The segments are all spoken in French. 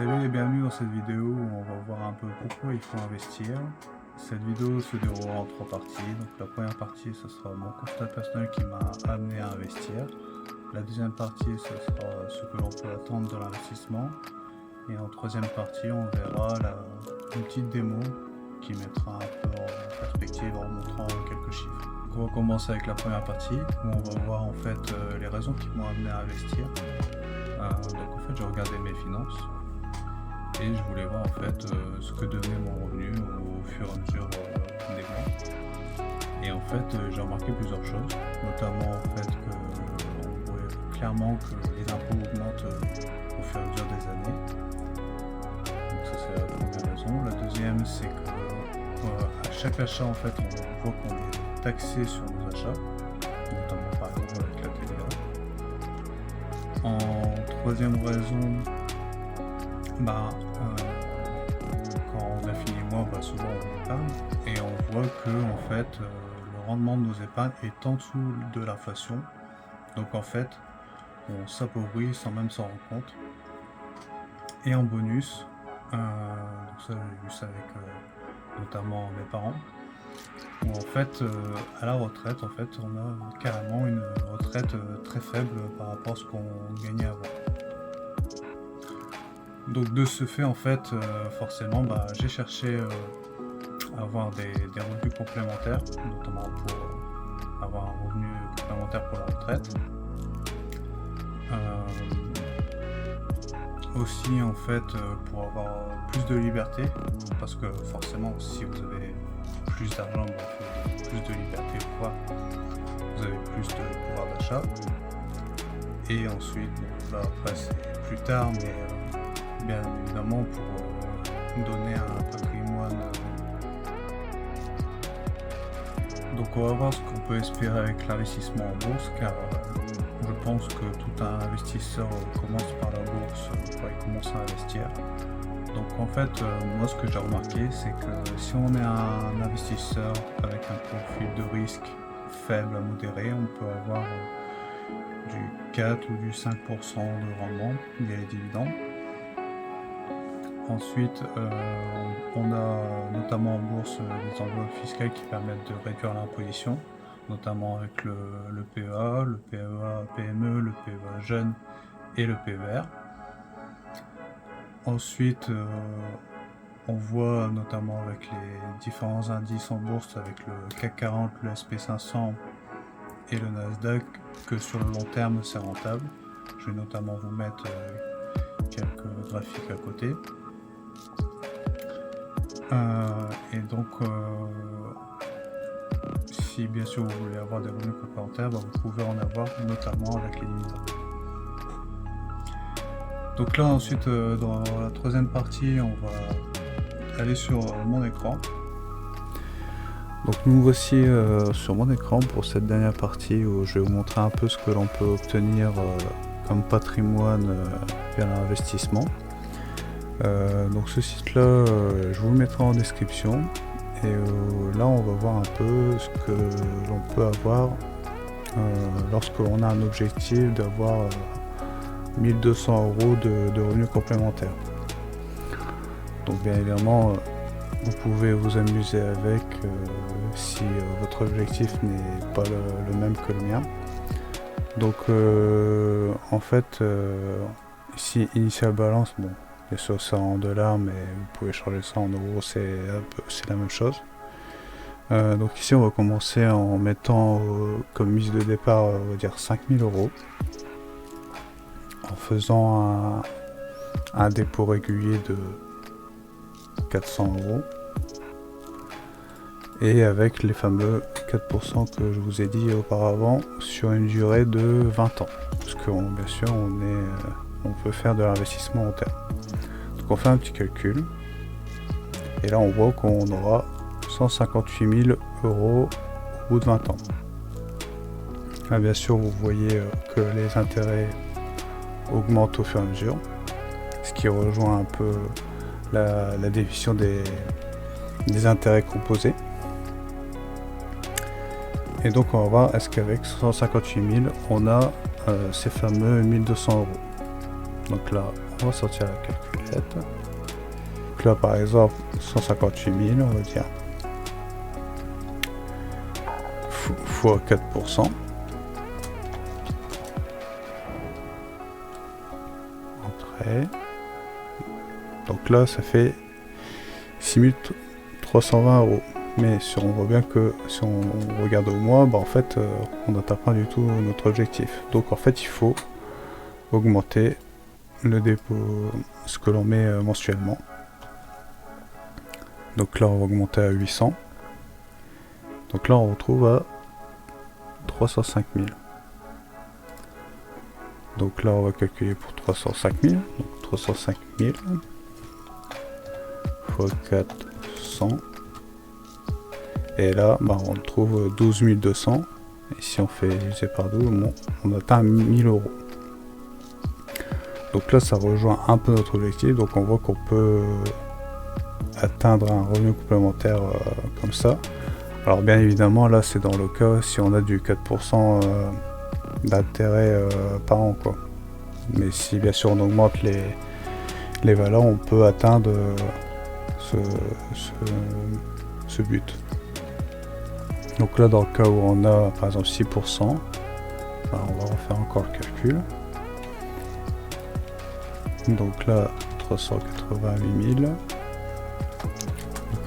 Salut et bienvenue dans cette vidéo où on va voir un peu pourquoi il faut investir. Cette vidéo se déroulera en 3 parties. Donc la première partie, ce sera mon constat personnel qui m'a amené à investir. La deuxième partie, ce sera ce que l'on peut attendre de l'investissement. Et en troisième partie, on verra une petite démo qui mettra un peu en perspective en montrant quelques chiffres. Donc on va commencer avec la première partie où on va voir en fait les raisons qui m'ont amené à investir. Donc en fait, j'ai regardé mes finances et je voulais voir en fait ce que devenait mon revenu au fur et à mesure des mois. Et en fait, j'ai remarqué plusieurs choses, notamment en fait que on voit clairement que les impôts augmentent au fur et à mesure des années. Donc ça c'est la première raison. La deuxième, c'est que à chaque achat en fait, on voit qu'on est taxé sur nos achats, notamment par exemple avec la TVA. En troisième raison, quand on a fini le mois, souvent on épargne et on voit que en fait le rendement de nos épargnes est en dessous de l'inflation. Donc en fait on s'appauvrit sans même s'en rendre compte. Et en bonus, donc ça j'ai vu ça avec notamment mes parents, où en fait à la retraite en fait on a carrément une retraite très faible par rapport à ce qu'on gagnait avant. Donc de ce fait en fait forcément j'ai cherché à avoir des revenus complémentaires, notamment pour avoir un revenu complémentaire pour la retraite. Aussi en fait pour avoir plus de liberté, parce que forcément si vous avez plus d'argent, vous avez plus de liberté, vous avez plus de pouvoir d'achat. Et ensuite, là après c'est plus tard, mais bien évidemment pour donner un patrimoine. Donc on va voir ce qu'on peut espérer avec l'investissement en bourse, car je pense que tout un investisseur commence par la bourse quand il commence à investir. Donc en fait, moi ce que j'ai remarqué, c'est que si on est un investisseur avec un profil de risque faible à modéré, on peut avoir du 4 ou du 5% de rendement via les dividendes. Ensuite, on a notamment en bourse des enveloppes fiscales qui permettent de réduire l'imposition, notamment avec le PEA, le PEA PME, le PEA jeune et le PER. Ensuite, on voit notamment avec les différents indices en bourse, avec le CAC 40, le SP500 et le Nasdaq, que sur le long terme c'est rentable. Je vais notamment vous mettre quelques graphiques à côté. Et donc si bien sûr vous voulez avoir des revenus complémentaires, vous pouvez en avoir notamment avec les dividendes. Donc là ensuite dans la troisième partie, on va aller sur mon écran. Donc nous voici sur mon écran pour cette dernière partie où je vais vous montrer un peu ce que l'on peut obtenir comme patrimoine via l'investissement. Donc ce site là je vous le mettrai en description, et là on va voir un peu ce que l'on peut avoir lorsque l'on a un objectif d'avoir 1200 € de revenus complémentaires. Donc bien évidemment vous pouvez vous amuser avec si votre objectif n'est pas le même que le mien. Donc en fait ici initial balance, bon bien sûr ça en dollars, mais vous pouvez changer ça en euros, c'est la même chose. Donc ici on va commencer en mettant comme mise de départ on va dire 5000 €, en faisant un dépôt régulier de 400 €, et avec les fameux 4% que je vous ai dit auparavant sur une durée de 20 ans, parce que bien sûr on peut faire de l'investissement long terme. Donc on fait un petit calcul, et là on voit qu'on aura 158 000 € au bout de 20 ans. Là bien sûr vous voyez que les intérêts augmentent au fur et à mesure, ce qui rejoint un peu la définition des intérêts composés. Et donc on va voir est-ce qu'avec 158 000 on a ces fameux 1200 €. Donc là, on va sortir la calculette. Donc là, par exemple, 158 000, on va dire. Fois 4%. Entrée. Donc là, ça fait 6320 €. Mais on voit bien que si on regarde au mois, bah en fait, on n'atteint pas du tout notre objectif. Donc en fait, il faut augmenter le dépôt, ce que l'on met mensuellement. Donc là, on va augmenter à 800. Donc là, on retrouve à 305 000. Donc là, on va calculer pour 305 000. Donc 305 000 fois 400. Et là, bah, on trouve 12 200. Et si on fait diviser par 12, bon, on atteint 1000 €. Donc là, ça rejoint un peu notre objectif. Donc on voit qu'on peut atteindre un revenu complémentaire comme ça. Alors bien évidemment, là, c'est dans le cas si on a du 4% d'intérêt par an, quoi. Mais si bien sûr on augmente les valeurs, on peut atteindre ce but. Donc là, dans le cas où on a par exemple 6%, ben, on va refaire encore le calcul. Donc là, 388 000, donc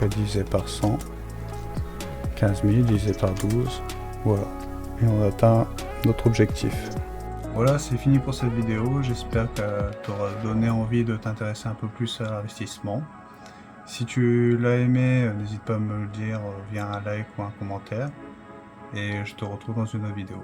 à diviser par 100, 15 000 divisé par 12, voilà. Et on atteint notre objectif. Voilà, c'est fini pour cette vidéo. J'espère qu'elle t'aura donné envie de t'intéresser un peu plus à l'investissement. Si tu l'as aimé, n'hésite pas à me le dire via un like ou un commentaire. Et je te retrouve dans une autre vidéo.